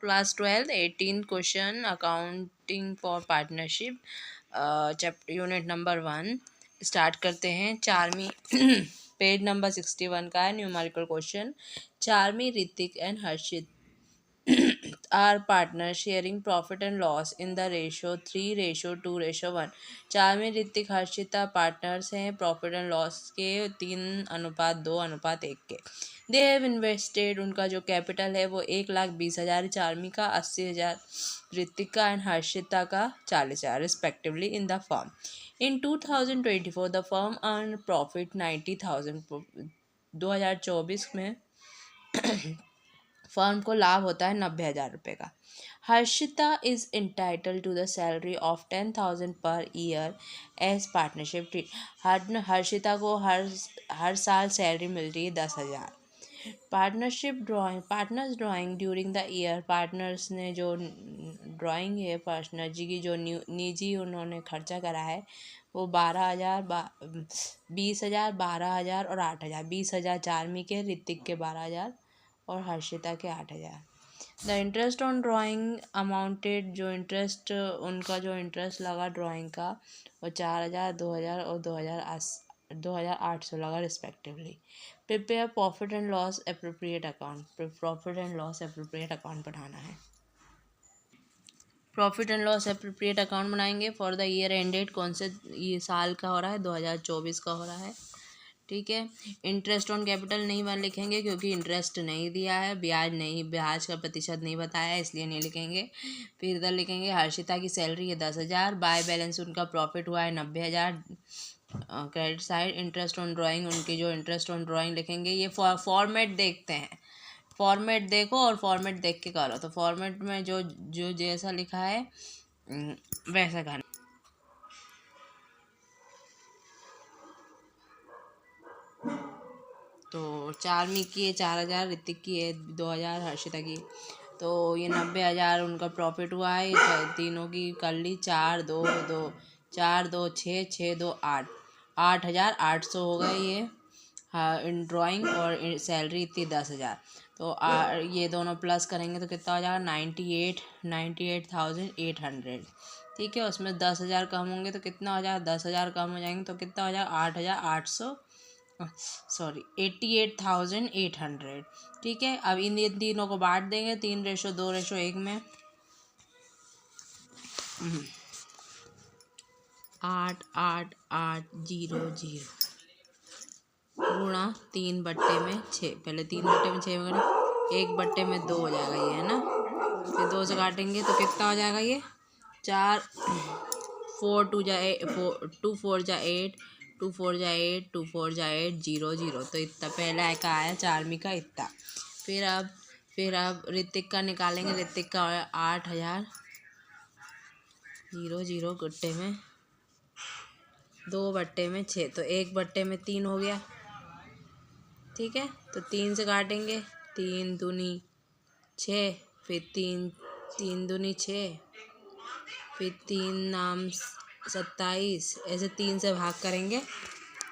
Class 12 18 question accounting for partnership chapter unit number 1 start करते हैं। Charvi page number 61 का है numerical question. Charvi Hrithik and Harshit are partner sharing profit and loss in the ratio 3:2:1। Charvi Hrithik Harshita partners हैं profit and loss के 3:2:1 के। They have invested, उनका जो capital है वो 1,20,000 चारवीं का, 80,000 ऋतिक का एंड हर्षिता का 40,000 respectively in the firm. In 2024 the firm earn profit 90,000। 2024 में फर्म को लाभ होता है 90,000 रुपये का। Harshita is entitled to the salary of 10,000 per year as partnership. Harshita को हर साल सैलरी मिल रही है 10,000। Partnership drawing, partners drawing during the year, partners ने जो ड्राइंग है पार्टनर जी की जो निजी उन्होंने खर्चा करा है वो 12,000 20,000 12,000 और 8,000। 20,000 चारवीं के, ऋतिक के 12,000 और हर्षिता के 8,000। The interest on drawing amounted, जो इंटरेस्ट उनका जो इंटरेस्ट लगा ड्राइंग का वो 4,000 2,000 और 2,800 लगा respectively. Prepare profit and loss appropriate account, profit and loss appropriate account बनाना है। Profit and loss appropriate account बनाएंगे फॉर द ईयर एंडेड, कौन से ये साल का हो रहा है 2024 का हो रहा है, ठीक है। इंटरेस्ट ऑन कैपिटल नहीं वन लिखेंगे क्योंकि इंटरेस्ट नहीं दिया है, ब्याज का प्रतिशत नहीं बताया है इसलिए नहीं लिखेंगे। फिर इधर लिखेंगे हर्षिता की सैलरी है 10,000, बाय बैलेंस उनका प्रॉफिट हुआ है 90,000। Credit side interest on drawing, उनकी जो इंटरेस्ट ऑन ड्राइंग लिखेंगे। ये फॉर्मेट देखते हैं, फॉर्मेट देखो और फॉर्मेट देख के करो। तो फॉर्मेट में जो जो जैसा लिखा है वैसा करना। तो चारवीं की है 4,000, ऋतिक की है 2,000, हर्षिता की, तो ये 90,000 उनका प्रॉफिट हुआ है। तीनों की कर ली, 4 2 2 4 2 6 6 2 8 8,800 हो गए ये। हाँ, इन ड्राइंग और सैलरी इतनी 10,000। तो ये दोनों प्लस करेंगे तो कितना हो जाएगा 98,800, ठीक है। उसमें 10,000 कम होंगे तो कितना हो जाएगा, 10,000 कम हो जाएंगे तो कितना हो जाएगा 8,800, सॉरी 88,800, ठीक है। अब इन तीनों को बांट देंगे 3:2:1 में। 8,8,8,0,0 गुणा 3/6। पहले 3/6 में करें, 1/2 हो जाएगा ये, है ना। फिर 2 से काटेंगे तो कितना हो जाएगा ये 4 4 2 जा 2 4 जा 8 2 4 जा 8 2 4 जा 8 0 0। तो इतना पहला का आया चारवीं का इतना। फिर अब ऋतिक का निकालेंगे। ऋतिक का 8,000 0 0 गुट्टे में 2/6, तो 1/3 हो गया, ठीक है। तो 3 से काटेंगे, 3 दूनी 6, फिर 3 दूनी 6, फिर 3 नाम 27, ऐसे 3 से भाग करेंगे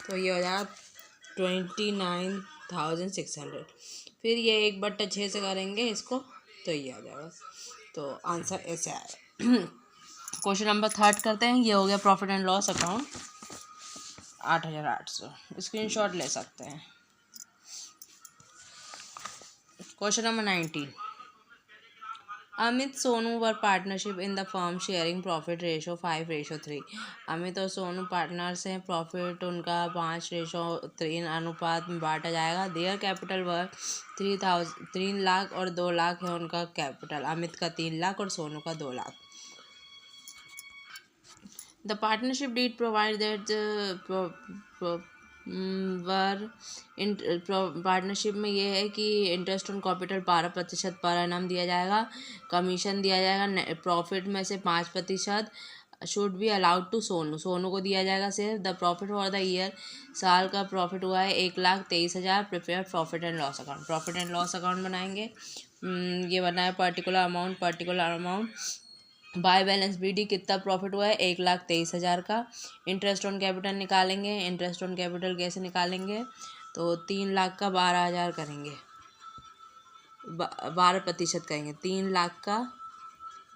तो ये हो जाएगा 29,600। फिर ये 1/6 से करेंगे इसको तो ये आ जाएगा। तो आंसर ऐसे आएगा। क्वेश्चन नंबर 3 करते हैं। ये हो गया profit and loss account 8,800, screenshot ले सकते हैं। Question number 19, Amit Sonu were partnership in the firm sharing profit ratio 5:3। Amit और सोनू पार्टनर्स हैं, प्रॉफिट उनका 5:3 अनुपात में बांटा जाएगा। देयर कैपिटल वर 3 लाख और 2 लाख है उनका कैपिटल। अमित का 3 लाख और सोनू का 2 lakh. The partnership deed provide that partnership में ये है कि interest on capital 12% per annum दिया जाएगा। कमीशन दिया जाएगा प्रॉफिट में से 5% should be allowed to Sonu, Sonu को दिया जाएगा सिर्फ। The profit for the year, साल का प्रॉफिट हुआ है 1,23,000। Prepare profit and loss account, profit and loss account बनाएंगे। ये बनाया particular amount by balance BD कितना प्रॉफिट हुआ है 1,23,000 का। इंटरेस्ट ऑन कैपिटल निकालेंगे। इंटरेस्ट ऑन कैपिटल कैसे निकालेंगे, तो 3 लाख का 12,000 करेंगे, 12% करेंगे। 3 लाख का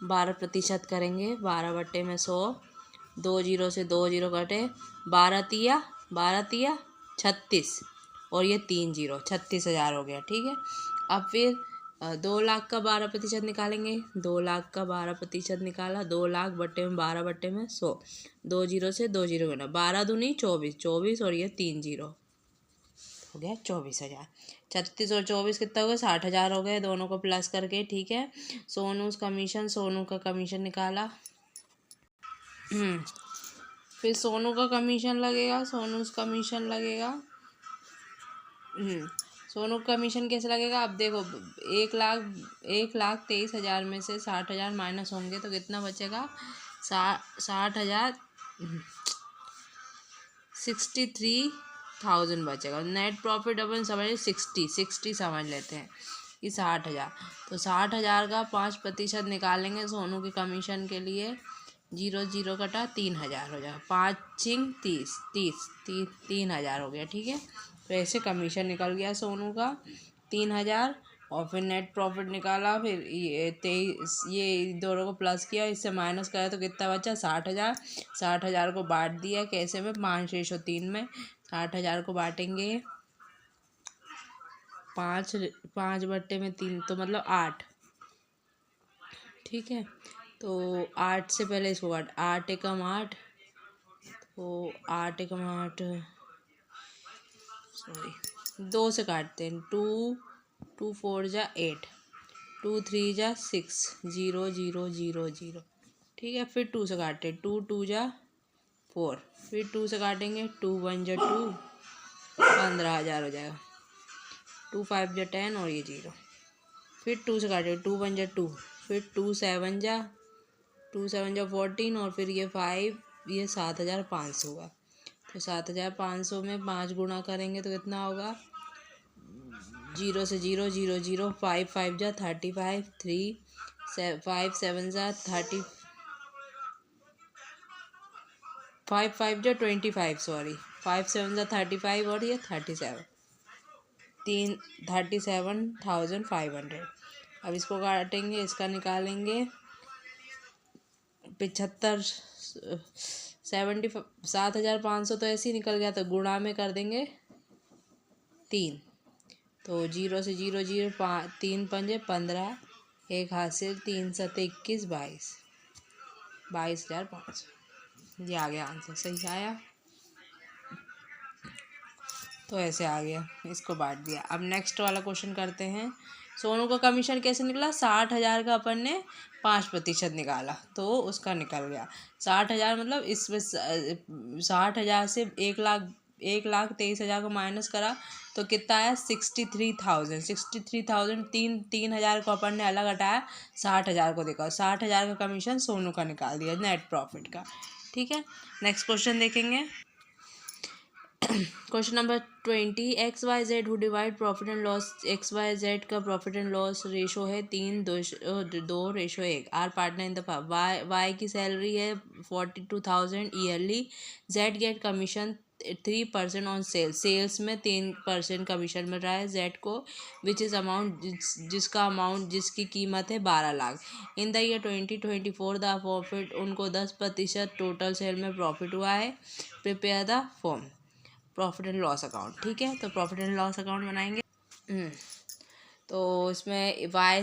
12% करेंगे, 12/100, 2 जीरो से 2 जीरो कटे, 12 तिया 36 और ये 3 जीरो, 36,000 हो गया। ठीक है, अब फिर 2 लाख का 12% निकालेंगे। 2 लाख का 12% निकाला, 2 लाख/12/100, 2 जीरो से 2 जीरो करना, 12 दूनी 24, 24 और ये 3 जीरो हो गया 24,000। 36 और 24 कितना हो गया? 60,000 हो गए, दोनों को प्लस करके। ठीक है, सोनू का कमीशन निकाला। फिर सोनू का कमीशन लगेगा, कमीशन लगेगा। सोनू का कमीशन कैसे लगेगा? अब देखो, 1,23,000 में से 60,000 माइनस होंगे तो कितना बचेगा? 60,000, 63,000 बचेगा। नेट प्रॉफिट अपन समझ 60 समझ लेते हैं कि 60,000। तो 60,000 का 5% निकालेंगे सोनू के कमीशन के लिए। 0 कटा, 3,000 हो जाएगा। 5×5 30, 3,000 हो गया। ठीक है, तो ऐसे कमीशन निकल गया सोनू का 3,000। और फिर नेट प्रॉफिट निकाला, फिर ये दोनों को प्लस किया, इससे माइनस करा तो कितना बचा? 60,000। 60,000 को बांट दिया कैसे में? 5:3 में। 60,000 को बांटेंगे 5/3 तो मतलब 8। ठीक है, तो 8 से पहले इसको 8 एकम 8, तो 8 एकम 8, सॉरी 2 से काटते हैं। 2 4 जा 8, 2 3 जा 6, 0 0 0 0। ठीक है, फिर 2 से काटें। 2 2 जा 4, फिर 2 से काटेंगे। 2 1 जा 2, 15,000 हो जाएगा। 2 5 जा 10 और ये 0। फिर 2 से काटें। 2 1 जा 2, फिर 2 7 जा 14 और फिर ये 5, ये 7,500 होगा। तो 7,500 में 5 गुणा करेंगे तो कितना होगा? 0 से 0 0 0, 5 5 जा 35, 5 7 जा 30, 5 5 जा 25, सॉरी 5 7 जा 35 और ये 37, 37,500। अब इसको काटेंगे, इसका निकालेंगे 75, 7,500 तो ऐसे ही निकल गया, तो गुणा में कर देंगे 3। तो 0 से 0 0, 3 पंजे 15, एक हासिल, 3 7 21, 22,500। ये आ गया आंसर, सही आया। तो ऐसे आ गया, इसको बांट दिया। अब नेक्स्ट वाला क्वेश्चन करते हैं। सोनू का कमीशन कैसे निकला? 60,000 का अपन ने 5% निकाला तो उसका निकल गया 60,000। मतलब इसमें 60,000 से 1,23,000 को माइनस करा तो कितना आया? 63,000। 3,000 को अपन ने अलग हटाया, 60,000 को देखा। 60,000 का कमीशन सोनू का निकाल दिया नेट प्रॉफिट का। ठीक है, नेक्स्ट क्वेश्चन देखेंगे। Question number 20, XYZ who divide profit and loss. XYZ का प्रॉफिट एंड लॉस रेशो है 3:2:1। Are partner in the firm. Y की सैलरी है 42,000 yearly. Z get commission 3% on sales में 3% कमीशन मिल रहा है जेड को, विच इज़ अमाउंट जिसकी कीमत है 12 lakh. In the year 2024 the profit, उनको 10% टोटल सेल में प्रॉफिट हुआ है। Prepare the form profit and loss account. ठीक है, तो प्रॉफिट एंड लॉस अकाउंट बनाएंगे। तो इसमें वाई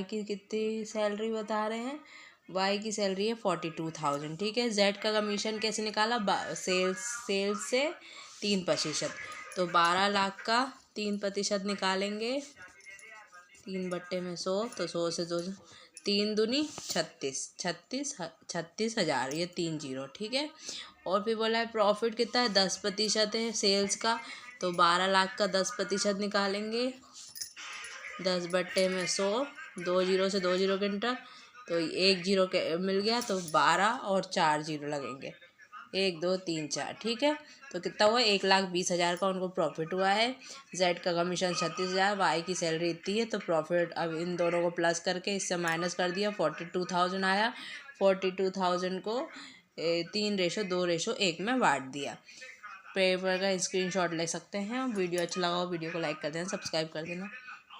की कितनी सैलरी बता रहे हैं? वाई की सैलरी है 42,000। ठीक है, जेड का कमीशन कैसे निकाला? सेल्स से 3%, तो 12 लाख का 3% निकालेंगे। 3/100, तो 100 से 2, 3 दूनी 36,000, ये 3 जीरो। ठीक है, और फिर बोला है प्रॉफिट कितना है? 10% है सेल्स का, तो 12 लाख का 10% निकालेंगे। 10/100, 2 जीरो से 2 जीरो घंटा, तो 1 जीरो के मिल गया, तो 12 और 4 जीरो लगेंगे, 1 2 3 4। ठीक है, तो कितना हुआ? 1,20,000 का उनको प्रॉफिट हुआ है। जेड का कमीशन 36,000, वाई की सैलरी इतनी है, तो प्रॉफिट अब इन दोनों को प्लस करके इससे माइनस कर दिया, 42,000 आया। 42,000 को 3:2:1 में बांट दिया। पेपर का स्क्रीनशॉट ले सकते हैं। वीडियो अच्छा लगा हो वीडियो को लाइक कर देना, सब्सक्राइब कर देना।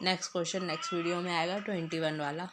नेक्स्ट क्वेश्चन नेक्स्ट वीडियो में आएगा 21 वाला।